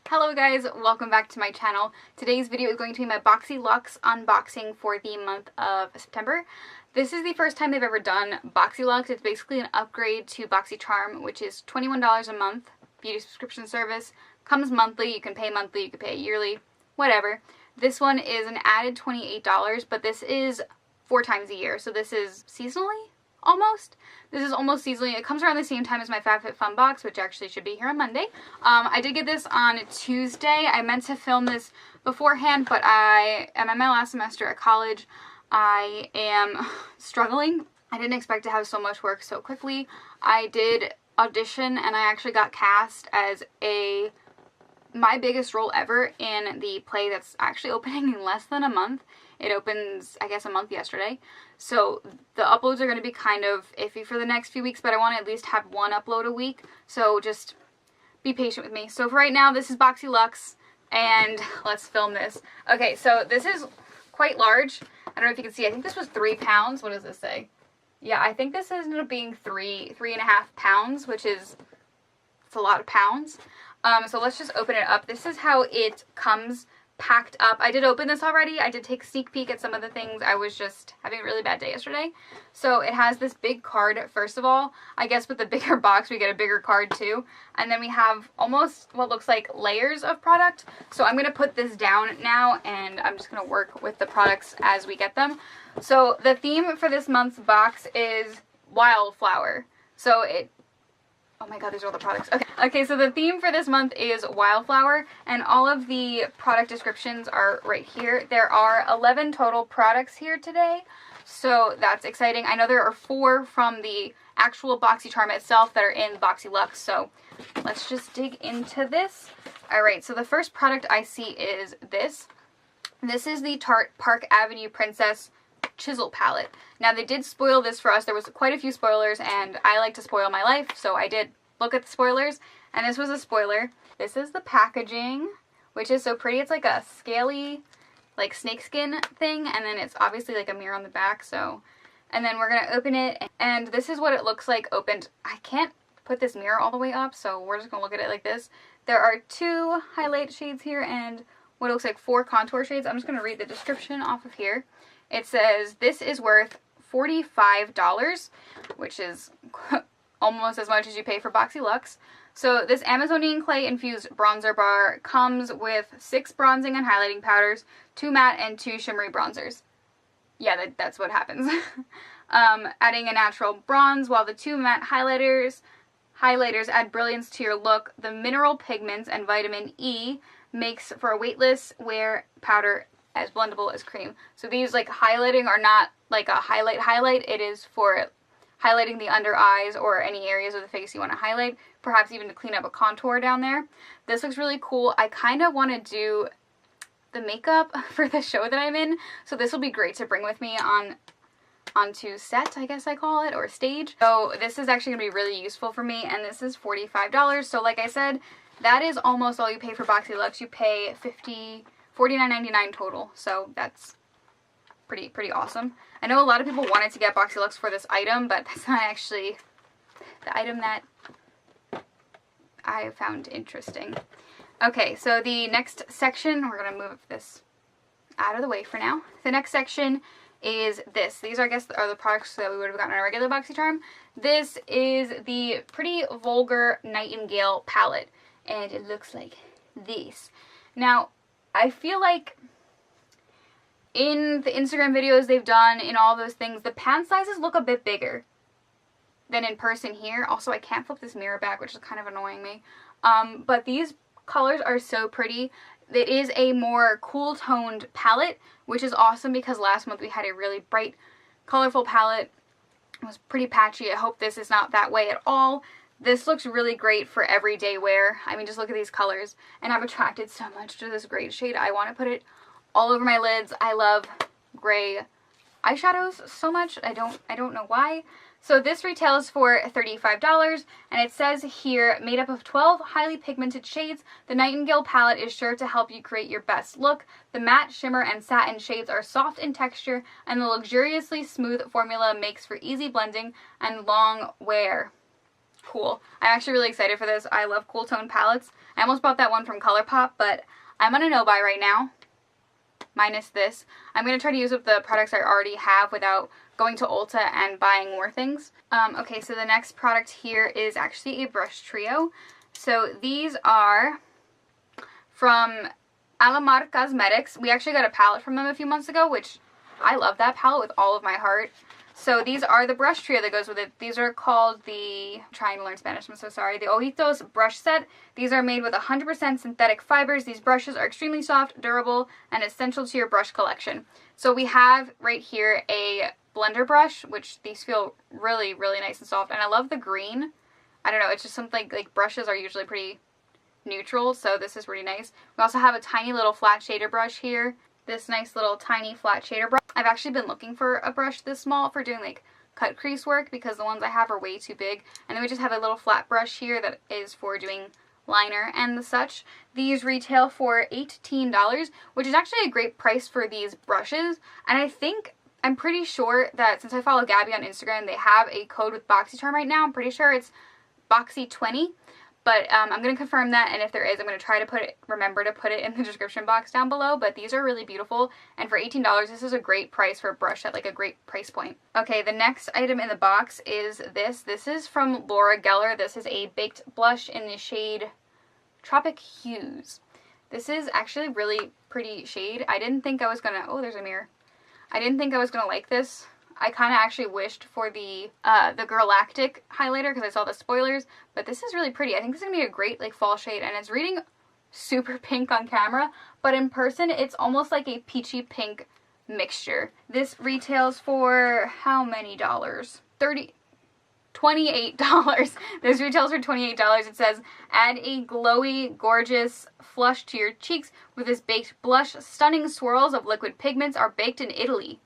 Hello guys, welcome back to my channel. Today's video is going to be my Boxyluxe unboxing for the month of September. This is the first time they've ever done Boxyluxe. It's basically an upgrade to BoxyCharm, which is $21 a month, beauty subscription service. Comes monthly, you can pay monthly, you can pay yearly, whatever. This one is an added $28, but this is 4 times a year, so this is seasonally? Almost. This is almost seasonally. It comes around the same time as my FabFitFun box, which actually should be here on Monday. I did get this on Tuesday. I meant to film this beforehand, but I am in my last semester at college. I am struggling. I didn't expect to have so much work so quickly. I did audition and I actually got cast as my biggest role ever in the play that's actually opening in less than a month. It opens, I guess, a month yesterday. So the uploads are going to be kind of iffy for the next few weeks, but I want to at least have one upload a week. So just be patient with me. So for right now, this is Boxyluxe, and let's film this. Okay, so this is quite large. I don't know if you can see. I think this was 3 pounds. What does this say? Yeah, I think this ended up being 3.5 pounds, which is, it's a lot of pounds. So let's just open it up. This is how it comes packed up. I did open this already. I did take a sneak peek at some of the things. I was just having a really bad day yesterday. So it has this big card, first of all. I guess with the bigger box, we get a bigger card too. And then we have almost what looks like layers of product. So I'm going to put this down now, and I'm just going to work with the products as we get them. So the theme for this month's box is wildflower. So oh my god, these are all the products. Okay, so the theme for this month is wildflower, and all of the product descriptions are right here. There are 11 total products here today, so that's exciting. I know there are 4 from the actual BoxyCharm itself that are in Boxyluxe, so let's just dig into this. Alright, so the first product I see is this. This is the Tarte Park Avenue Princess Chisel palette. Now they did spoil this for us. There was quite a few spoilers, and I like to spoil my life, so I did look at the spoilers, and this was a spoiler. This is the packaging, which is so pretty. It's like a scaly, like snakeskin thing, and then it's obviously like a mirror on the back. So, and then we're gonna open it, and this is what it looks like opened. I can't put this mirror all the way up, so we're just gonna look at it like this. There are 2 highlight shades here and what looks like 4 contour shades. I'm just gonna read the description off of here. It says, this is worth $45, which is almost as much as you pay for Boxyluxe. So this Amazonian clay infused bronzer bar comes with 6 bronzing and highlighting powders, 2 matte and 2 shimmery bronzers. Yeah, that's what happens. Adding a natural bronze, while the 2 matte highlighters add brilliance to your look. The mineral pigments and vitamin E makes for a weightless wear powder as blendable as cream. So these like highlighting are not like a highlight. It is for highlighting the under eyes or any areas of the face you want to highlight, perhaps even to clean up a contour down there. This looks really cool. I kind of want to do the makeup for the show that I'm in, so this will be great to bring with me onto set, I guess I call it, or stage. So this is actually going to be really useful for me, and this is $45. So like I said, that is almost all you pay for Boxyluxe. You pay $49.99 total, so that's pretty awesome. I know a lot of people wanted to get Boxyluxe for this item, but that's not actually the item that I found interesting. Okay, so the next section, we're going to move this out of the way for now. The next section is this. These, I guess, are the products that we would have gotten on a regular Boxycharm. This is the Pretty Vulgar Nightingale palette, and it looks like this. Now, I feel like in the Instagram videos they've done, in all those things, the pan sizes look a bit bigger than in person here. Also, I can't flip this mirror back, which is kind of annoying me. But these colors are so pretty. It is a more cool-toned palette, which is awesome because last month we had a really bright, colorful palette. It was pretty patchy. I hope this is not that way at all. This looks really great for everyday wear. I mean, just look at these colors. And I'm attracted so much to this gray shade. I want to put it all over my lids. I love gray eyeshadows so much. I don't know why. So this retails for $35, and it says here, made up of 12 highly pigmented shades, the Nightingale palette is sure to help you create your best look. The matte, shimmer, and satin shades are soft in texture, and the luxuriously smooth formula makes for easy blending and long wear. cool. I'm actually really excited for this. I love cool tone palettes. I almost bought that one from ColourPop, but I'm on a no-buy right now, minus this. I'm going to try to use up the products I already have without going to Ulta and buying more things. Okay, so the next product here is actually a brush trio. So these are from Alamar Cosmetics. We actually got a palette from them a few months ago, which I love that palette with all of my heart. So these are the brush trio that goes with it. These are called the, I'm trying to learn Spanish, I'm so sorry, the Ojitos brush set. These are made with 100% synthetic fibers. These brushes are extremely soft, durable, and essential to your brush collection. So we have right here a blender brush, which these feel really, really nice and soft. And I love the green. I don't know, it's just something, like brushes are usually pretty neutral, so this is really nice. We also have a tiny little flat shader brush here. This nice little tiny flat shader brush. I've actually been looking for a brush this small for doing like cut crease work because the ones I have are way too big. And then we just have a little flat brush here that is for doing liner and the such. These retail for $18, which is actually a great price for these brushes. And I'm pretty sure that since I follow Gabby on Instagram, they have a code with BoxyCharm right now. I'm pretty sure it's Boxy20. But I'm going to confirm that, and if there is, I'm going to try to remember to put it in the description box down below. But these are really beautiful, and for $18, this is a great price for a brush at like a great price point. Okay, the next item in the box is this. This is from Laura Geller. This is a baked blush in the shade Tropic Hues. This is actually really pretty shade. I didn't think I was going to, oh, there's a mirror. I didn't think I was going to like this. I kind of actually wished for the Girlactic highlighter because I saw the spoilers, but this is really pretty. I think this is going to be a great like fall shade, and it's reading super pink on camera, but in person it's almost like a peachy pink mixture. This retails for how many dollars? $28. This retails for $28. It says, add a glowy, gorgeous flush to your cheeks with this baked blush. Stunning swirls of liquid pigments are baked in Italy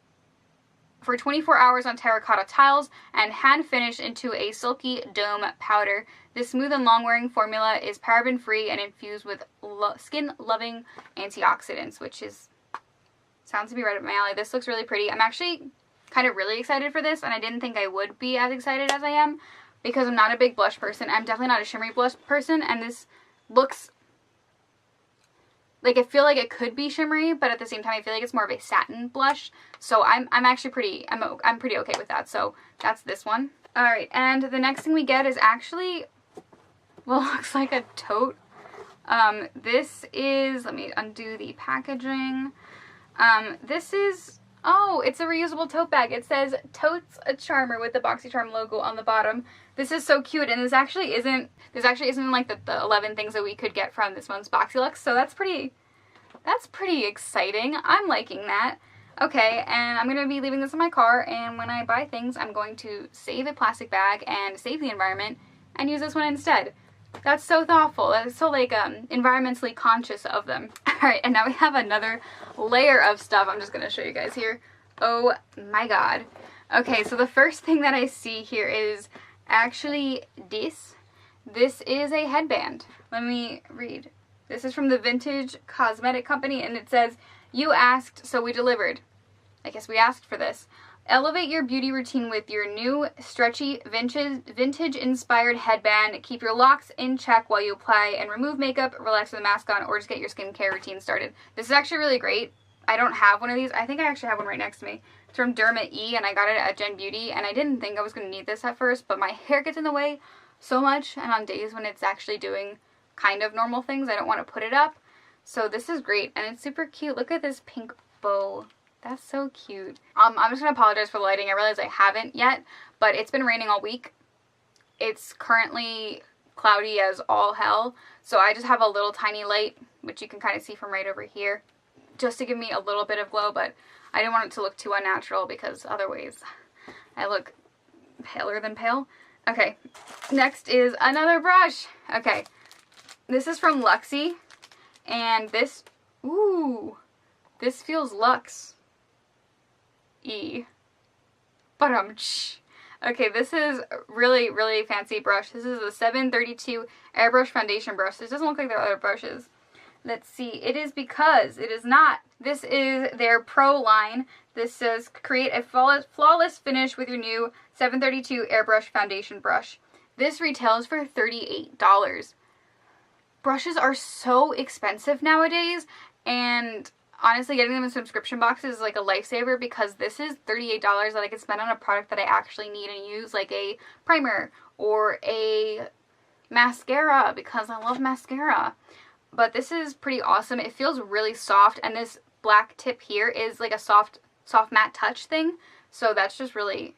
for 24 hours on terracotta tiles and hand finished into a silky dome powder. This smooth and long-wearing formula is paraben-free and infused with skin-loving antioxidants, which sounds to be right up my alley. This looks really pretty. I'm actually kind of really excited for this, and I didn't think I would be as excited as I am because I'm not a big blush person. I'm definitely not a shimmery blush person, and this looks like, I feel like it could be shimmery, but at the same time I feel like it's more of a satin blush. So I'm actually pretty okay with that. So that's this one. All right, and the next thing we get is actually, well, looks like a tote. This is, let me undo the packaging. This is, oh, it's a reusable tote bag. It says Totes a Charmer with the BoxyCharm logo on the bottom. This is so cute, and this actually isn't like the 11 things that we could get from this month's Boxyluxe, so that's pretty exciting. I'm liking that. Okay, and I'm going to be leaving this in my car, and when I buy things, I'm going to save a plastic bag and save the environment and use this one instead. That's so thoughtful. That is so like environmentally conscious of them. Alright, and now we have another layer of stuff I'm just going to show you guys here. Oh my god. Okay, so the first thing that I see here is actually this. This is a headband. Let me read. This is from the Vintage Cosmetic Company, and it says, you asked, so we delivered. I guess we asked for this. Elevate your beauty routine with your new stretchy vintage-inspired headband. Keep your locks in check while you apply and remove makeup, relax with a mask on, or just get your skincare routine started. This is actually really great. I don't have one of these. I think I actually have one right next to me. It's from Derma E, and I got it at Gen Beauty, and I didn't think I was going to need this at first, but my hair gets in the way so much, and on days when it's actually doing kind of normal things, I don't want to put it up. So this is great, and it's super cute. Look at this pink bow. That's so cute. I'm just going to apologize for the lighting. I realize I haven't yet, but it's been raining all week. It's currently cloudy as all hell, so I just have a little tiny light, which you can kind of see from right over here, just to give me a little bit of glow, but I didn't want it to look too unnatural because otherwise I look paler than pale. Okay, next is another brush. Okay, this is from Luxie, and this, ooh, this feels Luxe. Okay, this is really, really fancy brush. This is a 732 airbrush foundation brush. This doesn't look like their other brushes. Let's see. It is because it is not. This is their Pro line. This says create a flawless finish with your new 732 airbrush foundation brush. This retails for $38. Brushes are so expensive nowadays, and honestly getting them in subscription boxes is like a lifesaver, because this is $38 that I could spend on a product that I actually need and use, like a primer or a mascara, because I love mascara. But this is pretty awesome. It feels really soft, and this black tip here is like a soft matte touch thing, so that's just really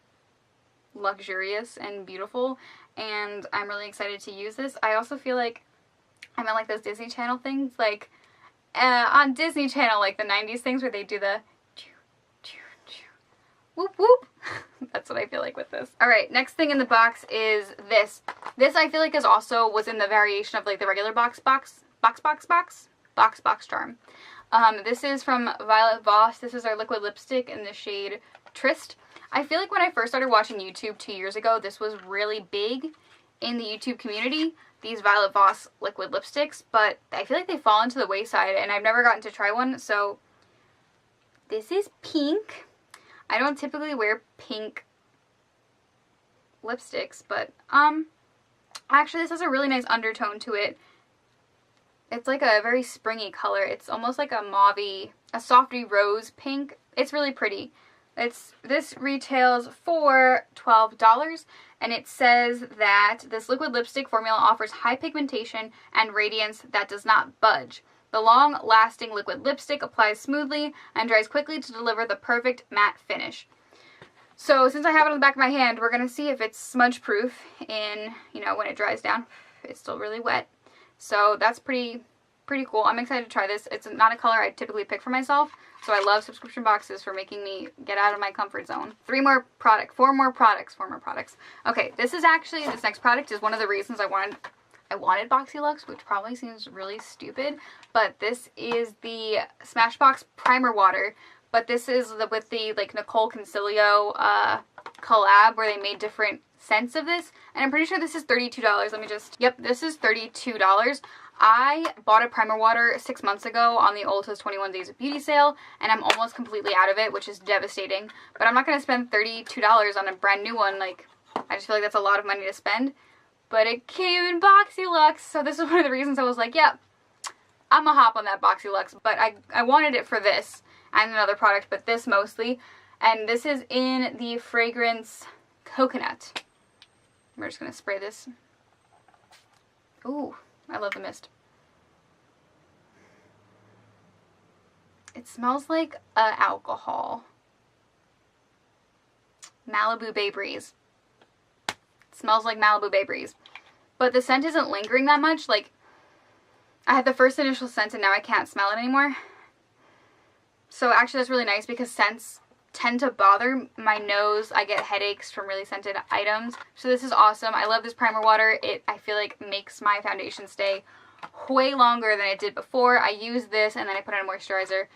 luxurious and beautiful, and I'm really excited to use this. I also feel like I'm in like those Disney Channel things, like on Disney Channel, like the 90s things where they do the whoop whoop. That's what I feel like with this. Alright, next thing in the box is this. This I feel like was in the variation of like the regular box charm. This is from Violet Voss. This is our liquid lipstick in the shade Trist. I feel like when I first started watching YouTube 2 years ago, this was really big in the YouTube community, these Violet Voss liquid lipsticks, but I feel like they've fallen to the wayside, and I've never gotten to try one. So this is pink. I don't typically wear pink lipsticks, but actually this has a really nice undertone to it. It's like a very springy color. It's almost like a mauvey, a softy rose pink. It's really pretty. This retails for $12, and it says that this liquid lipstick formula offers high pigmentation and radiance that does not budge. The long-lasting liquid lipstick applies smoothly and dries quickly to deliver the perfect matte finish. So since I have it on the back of my hand, we're going to see if it's smudge-proof in, when it dries down. It's still really wet. So that's pretty cool. I'm excited to try this. It's not a color I typically pick for myself, so I love subscription boxes for making me get out of my comfort zone. Four more products. Okay, this next product is one of the reasons I wanted Boxyluxe, which probably seems really stupid, but this is the Smashbox Primer Water, but this is with the like Nicole Concilio collab where they made different scents of this, and I'm pretty sure this is $32. Yep, this is $32. I bought a primer water 6 months ago on the Ulta's 21 Days of Beauty sale, and I'm almost completely out of it, which is devastating. But I'm not going to spend $32 on a brand new one. Like, I just feel like that's a lot of money to spend. But it came in Boxyluxe, so this is one of the reasons I was like, yeah, I'm gonna hop on that Boxyluxe. But I wanted it for this and another product, but this mostly. And this is in the fragrance Coconut. We're just going to spray this. Ooh, I love the mist. It smells like alcohol. Malibu Bay Breeze. It smells like Malibu Bay Breeze. But the scent isn't lingering that much. Like, I had the first initial scent and now I can't smell it anymore. So actually that's really nice, because scents tend to bother my nose. I get headaches from really scented items. So this is awesome. I love this primer water. I feel like makes my foundation stay way longer than it did before. I use this and then I put on a moisturizer,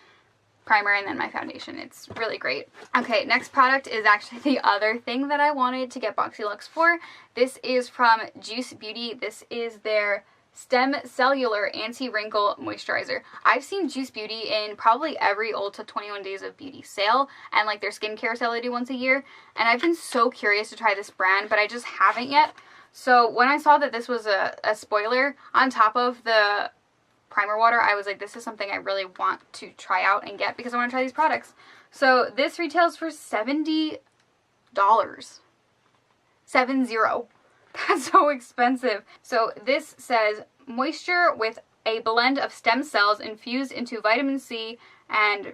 primer, and then my foundation. It's really great. Okay, next product is actually the other thing that I wanted to get Boxyluxe for. This is from Juice Beauty. This is their Stem Cellular Anti-Wrinkle Moisturizer. I've seen Juice Beauty in probably every Ulta 21 Days of Beauty sale, and like their skincare sale they do once a year, and I've been so curious to try this brand, but I just haven't yet. So when I saw that this was a spoiler on top of the primer water, I was like, this is something I really want to try out and get, because I want to try these products. So this retails for $70. 70. That's so expensive. So this says moisture with a blend of stem cells infused into vitamin C and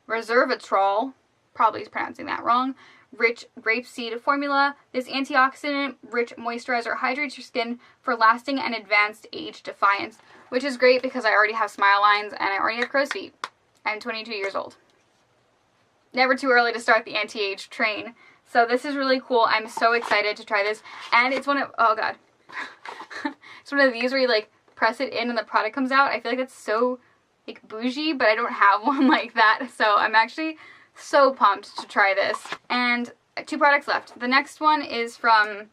resveratrol, probably pronouncing that wrong, rich grapeseed formula. This antioxidant rich moisturizer hydrates your skin for lasting and advanced age defiance, which is great because I already have smile lines and I already have crow's feet. I'm 22 years old. Never too early to start the anti-age train. So this is really cool. I'm so excited to try this. And it's one of, oh god. It's one of these where you like press it in and the product comes out. I feel like that's so like bougie, but I don't have one like that. So I'm actually so pumped to try this. And 2 products left. The next one is from,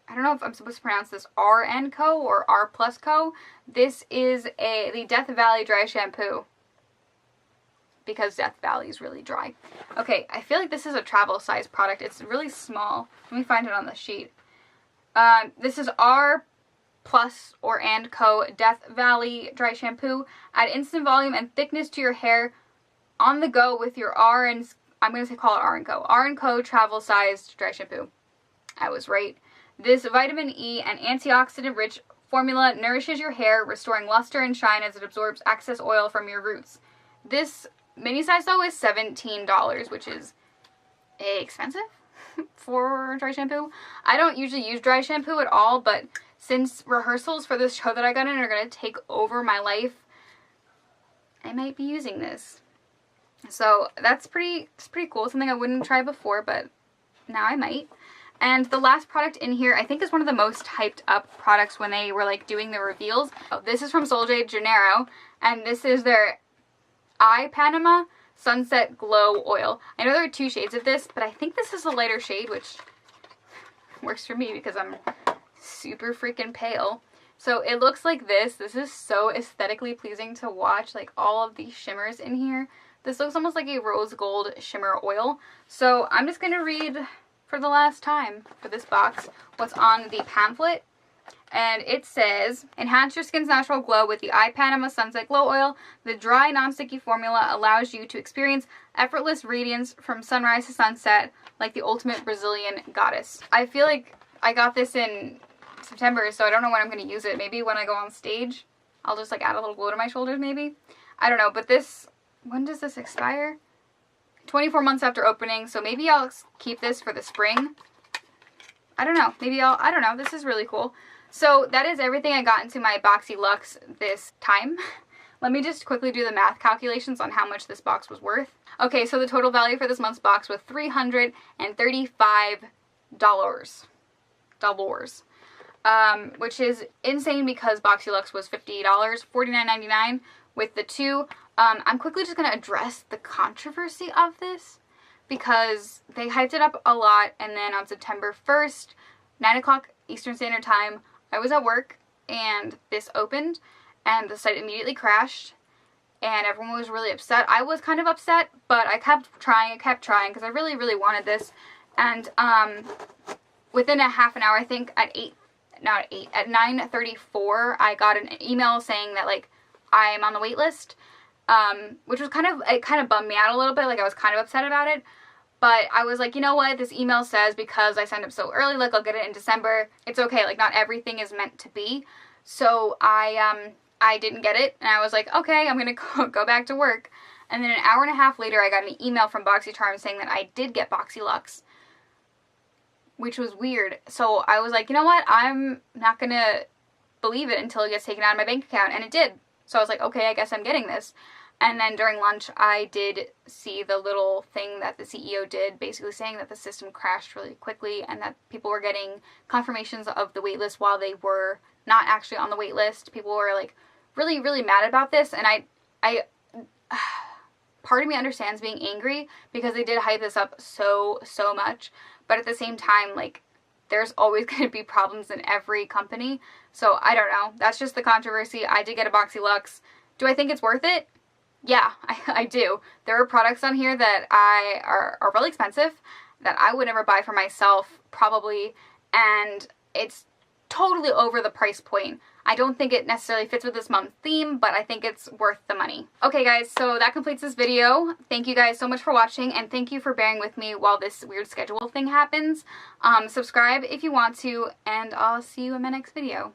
I don't know if I'm supposed to pronounce this RN Co. or R Plus Co. This is the Death Valley Dry Shampoo, because Death Valley is really dry. Okay, I feel like this is a travel size product. It's really small. Let me find it on the sheet. This is R Plus or and Co. Death Valley Dry Shampoo. Add instant volume and thickness to your hair on the go with your I'm going to call it R & Co. R & Co. Travel Sized Dry Shampoo. I was right. This vitamin E and antioxidant-rich formula nourishes your hair, restoring luster and shine as it absorbs excess oil from your roots. This mini size, though, is $17, which is expensive for dry shampoo. I don't usually use dry shampoo at all, but since rehearsals for this show that I got in are going to take over my life, I might be using this. So it's pretty cool. Something I wouldn't try before, but now I might. And the last product in here, I think, is one of the most hyped up products when they were like doing the reveals. This is from Sol de Janeiro, and this is their Eye Panama Sunset Glow Oil. I know there are 2 shades of this, but I think this is a lighter shade, which works for me because I'm super freaking pale. So it looks like this. This is so aesthetically pleasing to watch, like all of these shimmers in here. This looks almost like a rose gold shimmer oil. So I'm just going to read for the last time for this box what's on the pamphlet. And it says, enhance your skin's natural glow with the Eye Panama Sunset Glow Oil. The dry, non-sticky formula allows you to experience effortless radiance from sunrise to sunset like the ultimate Brazilian goddess. I feel like I got this in September, so I don't know when I'm going to use it. Maybe when I go on stage, I'll just like add a little glow to my shoulders maybe. I don't know, but this, when does this expire? 24 months after opening, so maybe I'll keep this for the spring. I don't know. Maybe I don't know. This is really cool. So that is everything I got into my Boxyluxe this time. Let me just quickly do the math calculations on how much this box was worth. Okay, so the total value for this month's box was $335. Which is insane because Boxyluxe was $50, $49.99 with the 2. I'm quickly just going to address the controversy of this because they hyped it up a lot, and then on September 1st, 9 o'clock Eastern Standard Time, I was at work and this opened and the site immediately crashed and everyone was really upset. I was kind of upset, but I kept trying because I really, really wanted this. And within a half an hour, I think at 9:34, I got an email saying that like I'm on the wait list, which was it kind of bummed me out a little bit. Like I was kind of upset about it. But I was like, you know what, this email says because I signed up so early, like I'll get it in December. It's okay, like not everything is meant to be. So I didn't get it, and I was like, okay, I'm gonna go back to work. And then an hour and a half later, I got an email from BoxyCharm saying that I did get Boxyluxe, which was weird. So I was like, you know what, I'm not gonna believe it until it gets taken out of my bank account, and it did. So I was like, okay, I guess I'm getting this. And then during lunch, I did see the little thing that the CEO did, basically saying that the system crashed really quickly and that people were getting confirmations of the waitlist while they were not actually on the waitlist. People were like really, really mad about this, and I part of me understands being angry because they did hype this up so much, but at the same time, like, there's always going to be problems in every company. So I don't know. That's just the controversy. I did get a Boxyluxe. Do I think it's worth it? Yeah, I do. There are products on here that are really expensive that I would never buy for myself, probably, and it's totally over the price point. I don't think it necessarily fits with this month's theme, but I think it's worth the money. Okay guys, so that completes this video. Thank you guys so much for watching, and thank you for bearing with me while this weird schedule thing happens. Subscribe if you want to, and I'll see you in my next video.